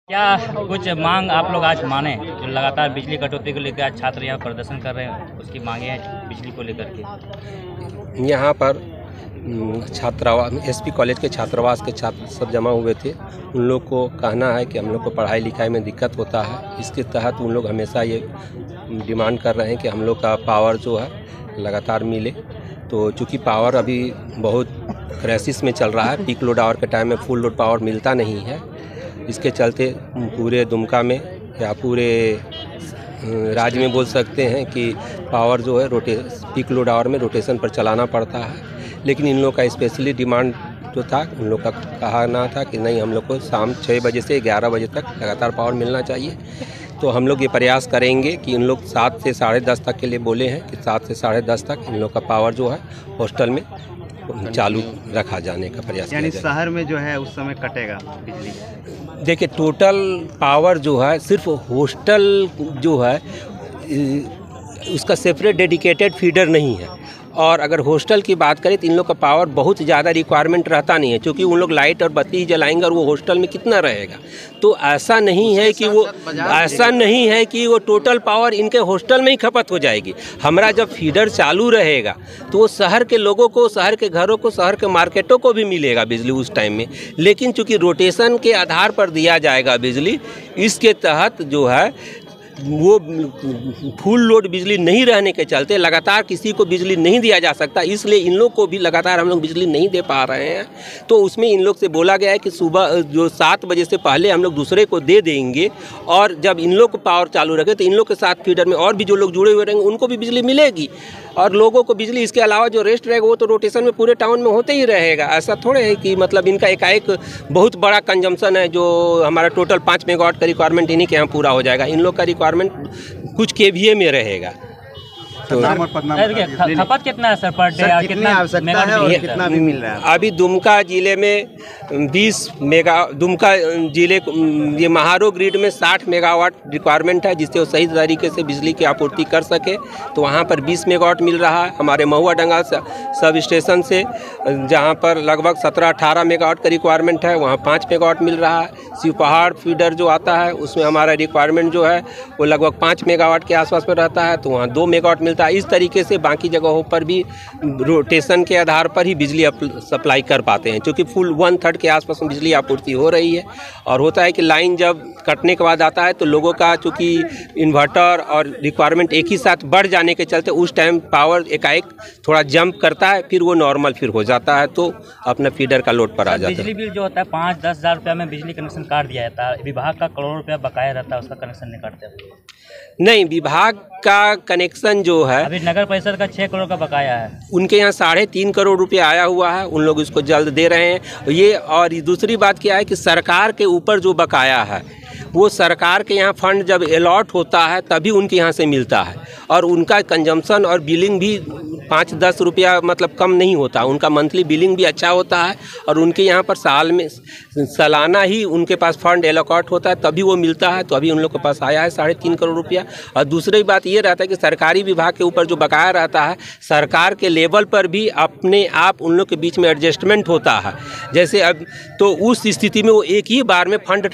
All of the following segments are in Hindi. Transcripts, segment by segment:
क्या कुछ मांग आप लोग आज माने जो लगातार बिजली कटौती को लेकर आज छात्र यहाँ प्रदर्शन कर रहे हैं, उसकी मांगे हैं बिजली को लेकर के? यहाँ पर छात्रावास एसपी कॉलेज के छात्रावास के छात्र सब जमा हुए थे। उन लोग को कहना है कि हम लोग को पढ़ाई लिखाई में दिक्कत होता है। इसके तहत उन लोग हमेशा ये डिमांड कर रहे हैं कि हम लोग का पावर जो है लगातार मिले। तो चूँकि पावर अभी बहुत क्राइसिस में चल रहा है, पीक लोड आवर के टाइम में फुल लोड पावर मिलता नहीं है। इसके चलते पूरे दुमका में या पूरे राज्य में बोल सकते हैं कि पावर जो है पीक लोड आवर में रोटेशन पर चलाना पड़ता है। लेकिन इन लोग का स्पेशली डिमांड जो था, उन लोग का कहना था कि नहीं, हम लोग को शाम 6 बजे से 11 बजे तक लगातार पावर मिलना चाहिए। तो हम लोग ये प्रयास करेंगे कि इन लोग 7 से 10:30 तक के लिए बोले हैं कि 7 से 10:30 तक इन लोग का पावर जो है हॉस्टल में चालू रखा जाने का प्रयास। यानी शहर में जो है उस समय कटेगा बिजली? देखिए, टोटल पावर जो है सिर्फ हॉस्टल जो है उसका सेपरेट डेडिकेटेड फीडर नहीं है। और अगर हॉस्टल की बात करें तो इन लोग का पावर बहुत ज़्यादा रिक्वायरमेंट रहता नहीं है, क्योंकि उन लोग लाइट और बत्ती जलाएंगे और वो हॉस्टल में कितना रहेगा। तो ऐसा नहीं है कि वो टोटल पावर इनके हॉस्टल में ही खपत हो जाएगी। हमारा जब फीडर चालू रहेगा तो वो शहर के लोगों को, शहर के घरों को, शहर के मार्केटों को भी मिलेगा बिजली उस टाइम में। लेकिन चूँकि रोटेशन के आधार पर दिया जाएगा बिजली, इसके तहत जो है वो फुल लोड बिजली नहीं रहने के चलते लगातार किसी को बिजली नहीं दिया जा सकता। इसलिए इन लोग को भी लगातार हम लोग बिजली नहीं दे पा रहे हैं। तो उसमें इन लोग से बोला गया है कि सुबह जो 7 बजे से पहले हम लोग दूसरे को दे देंगे, और जब इन लोग को पावर चालू रखे तो इन लोग के साथ फीडर में और भी जो लोग जुड़े हुए रहेंगे उनको भी बिजली मिलेगी, और लोगों को बिजली इसके अलावा जो रेस्ट रहेगा वो तो रोटेशन में पूरे टाउन में होते ही रहेगा। ऐसा थोड़े है कि मतलब इनका एकाएक बहुत बड़ा कंजम्पशन है जो हमारा टोटल 5 मेगावाट का रिक्वायरमेंट इन्हीं के यहाँ पूरा हो जाएगा। इन लोग का रिक्वायरमेंट कुछ केवीए में रहेगा। तो खपत कितना है सर पर डे? कितना आवश्यकता है और कितना भी मिल रहा है? अभी दुमका जिले में 20 मेगा, दुमका जिले ये महारो ग्रिड में 60 मेगावाट रिक्वायरमेंट है, जिससे वो सही तरीके से बिजली की आपूर्ति कर सके। तो वहाँ पर 20 मेगावाट मिल रहा है। हमारे महुआ डंगा सब स्टेशन से जहाँ पर लगभग 17-18 मेगावाट का रिक्वायरमेंट है, वहाँ 5 मेगावाट मिल रहा है। शिवपहाड़ फीडर जो आता है उसमें हमारा रिक्वायरमेंट जो है वो लगभग 5 मेगावाट के आसपास में रहता है, तो वहाँ 2 मेगावाट मिलता है। इस तरीके से बाकी जगहों पर भी रोटेशन के आधार पर ही बिजली सप्लाई कर पाते हैं, क्योंकि फुल 1/3 के आसपास में बिजली आपूर्ति हो रही है। और होता है कि लाइन जब कटने के बाद आता है तो लोगों का चूँकि इन्वर्टर और रिक्वायरमेंट एक ही साथ बढ़ जाने के चलते उस टाइम पावर एकाएक थोड़ा जंप करता है, फिर वो नॉर्मल फिर हो जाता है, तो अपना फीडर का लोड पर आ जाता है। बिजली बिल जो होता है 5-10 हज़ार रुपये में बिजली कनेक्शन काट दिया जाता है। विभाग का करोड़ों रुपया बकाया रहता है, उसका कनेक्शन नहीं काटते हैं। नहीं, विभाग का कनेक्शन जो है अभी नगर परिषद का 6 करोड़ का बकाया है। उनके यहाँ 3.5 करोड़ रुपये आया हुआ है, उन लोग इसको जल्द दे रहे हैं ये। और दूसरी बात क्या है कि सरकार के ऊपर जो बकाया है वो सरकार के यहाँ फंड जब अलॉट होता है तभी उनके यहाँ से मिलता है, और उनका कंजम्पशन और बिलिंग भी 5-10 रुपया मतलब कम नहीं होता। उनका मंथली बिलिंग भी अच्छा होता है, और उनके यहाँ पर सालाना ही उनके पास फंड अलॉट होता है तभी वो मिलता है। तो अभी उन लोग के पास आया है 3.5 करोड़ रुपया। और दूसरी बात ये रहता है कि सरकारी विभाग के ऊपर जो बकाया रहता है, सरकार के लेवल पर भी अपने आप उन लोग के बीच में एडजस्टमेंट होता है। जैसे अब तो उस स्थिति में वो एक ही बार में फंड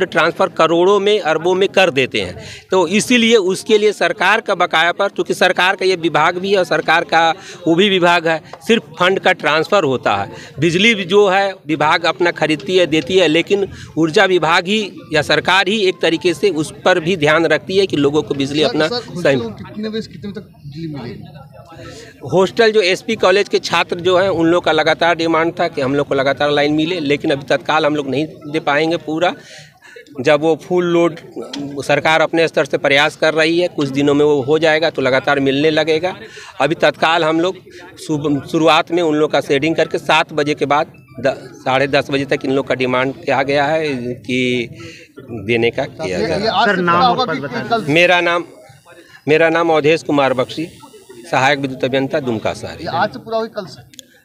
ट्रांसफ़र करोड़ों में, अरबों में कर देते हैं। तो इसीलिए उसके लिए सरकार का बकाया पर, क्योंकि सरकार का ये विभाग भी है और सरकार का वो भी विभाग है, सिर्फ फंड का ट्रांसफ़र होता है। बिजली जो है विभाग अपना खरीदती है, देती है, लेकिन ऊर्जा विभाग ही या सरकार ही एक तरीके से उस पर भी ध्यान रखती है कि लोगों को बिजली अपना सही। कितने तक बिजली मिलेगी? हॉस्टल जो एसपी कॉलेज के छात्र जो हैं उन लोग का लगातार डिमांड था कि हम लोग को लगातार लाइन मिले, लेकिन अभी तत्काल हम लोग नहीं दे पाएंगे पूरा। जब वो फुल लोड सरकार अपने स्तर से प्रयास कर रही है, कुछ दिनों में वो हो जाएगा तो लगातार मिलने लगेगा। अभी तत्काल हम लोग शुरुआत में उन लोग का शेडिंग करके 7 बजे के बाद 10:30 बजे तक इन लोग का डिमांड किया गया है कि देने का किया गया। सर नाम और पद बताइए। मेरा नाम अवधेश कुमार बख्शी, सहायक विद्युत अभियंता दुमका शहर। आज से पूरा हुई कल से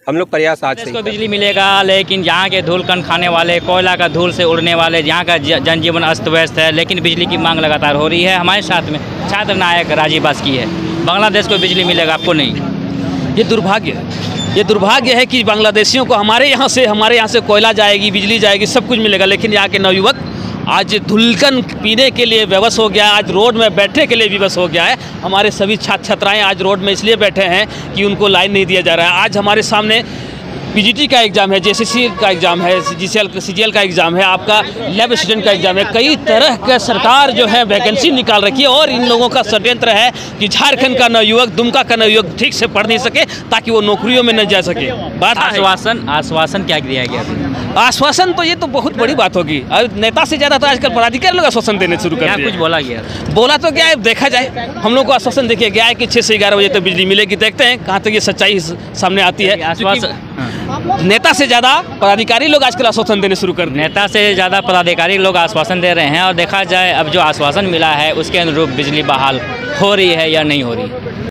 हम लोग प्रयास आज से इसको बिजली मिलेगा, लेकिन जहाँ के धूल कण खाने वाले, कोयला का धूल से उड़ने वाले, जहाँ का जनजीवन अस्त व्यस्त है, लेकिन बिजली की मांग लगातार हो रही है। हमारे साथ में छात्र नायक राजीव बास्की है। बांग्लादेश को बिजली मिलेगा, आपको नहीं। ये दुर्भाग्य है। ये दुर्भाग्य है कि बांग्लादेशियों को हमारे यहाँ से कोयला जाएगी, बिजली जाएगी, सब कुछ मिलेगा, लेकिन यहाँ के नवयुवक आज धुलकन पीने के लिए विवश हो गया है, आज रोड में बैठने के लिए विवश हो गया है। हमारे सभी छात्र छात्राएँ आज रोड में इसलिए बैठे हैं कि उनको लाइन नहीं दिया जा रहा है। आज हमारे सामने पीजीटी का एग्ज़ाम है, जेसीसी का एग्ज़ाम है, सीजीएल का एग्ज़ाम है, आपका लैब असिस्टेंट का एग्ज़ाम है। कई तरह का सरकार जो है वैकेंसी निकाल रखी है और इन लोगों का षड्यंत्र है कि झारखंड का नवयुवक, दुमका का नवयुवक ठीक से पढ़ नहीं सके ताकि वो नौकरियों में न जा सके। बात आश्वासन क्या दिया गया? आश्वासन तो ये तो बहुत बड़ी बात होगी। और नेता से ज़्यादा तो आजकल पदाधिकारी लोग आश्वासन देने शुरू कर दिए। कुछ बोला गया? बोला तो क्या है, देखा जाए। हम लोग को आश्वासन देखिए गया है कि 6 से 11 बजे तक बिजली मिलेगी। देखते हैं कहाँ तक ये सच्चाई सामने आती है। नेता से ज़्यादा पदाधिकारी लोग आजकल आश्वासन देने शुरू कर दिए। नेता से ज़्यादा पदाधिकारी लोग आश्वासन दे रहे हैं और देखा जाए अब जो आश्वासन मिला है उसके अनुरूप बिजली बहाल हो रही है या नहीं हो रही।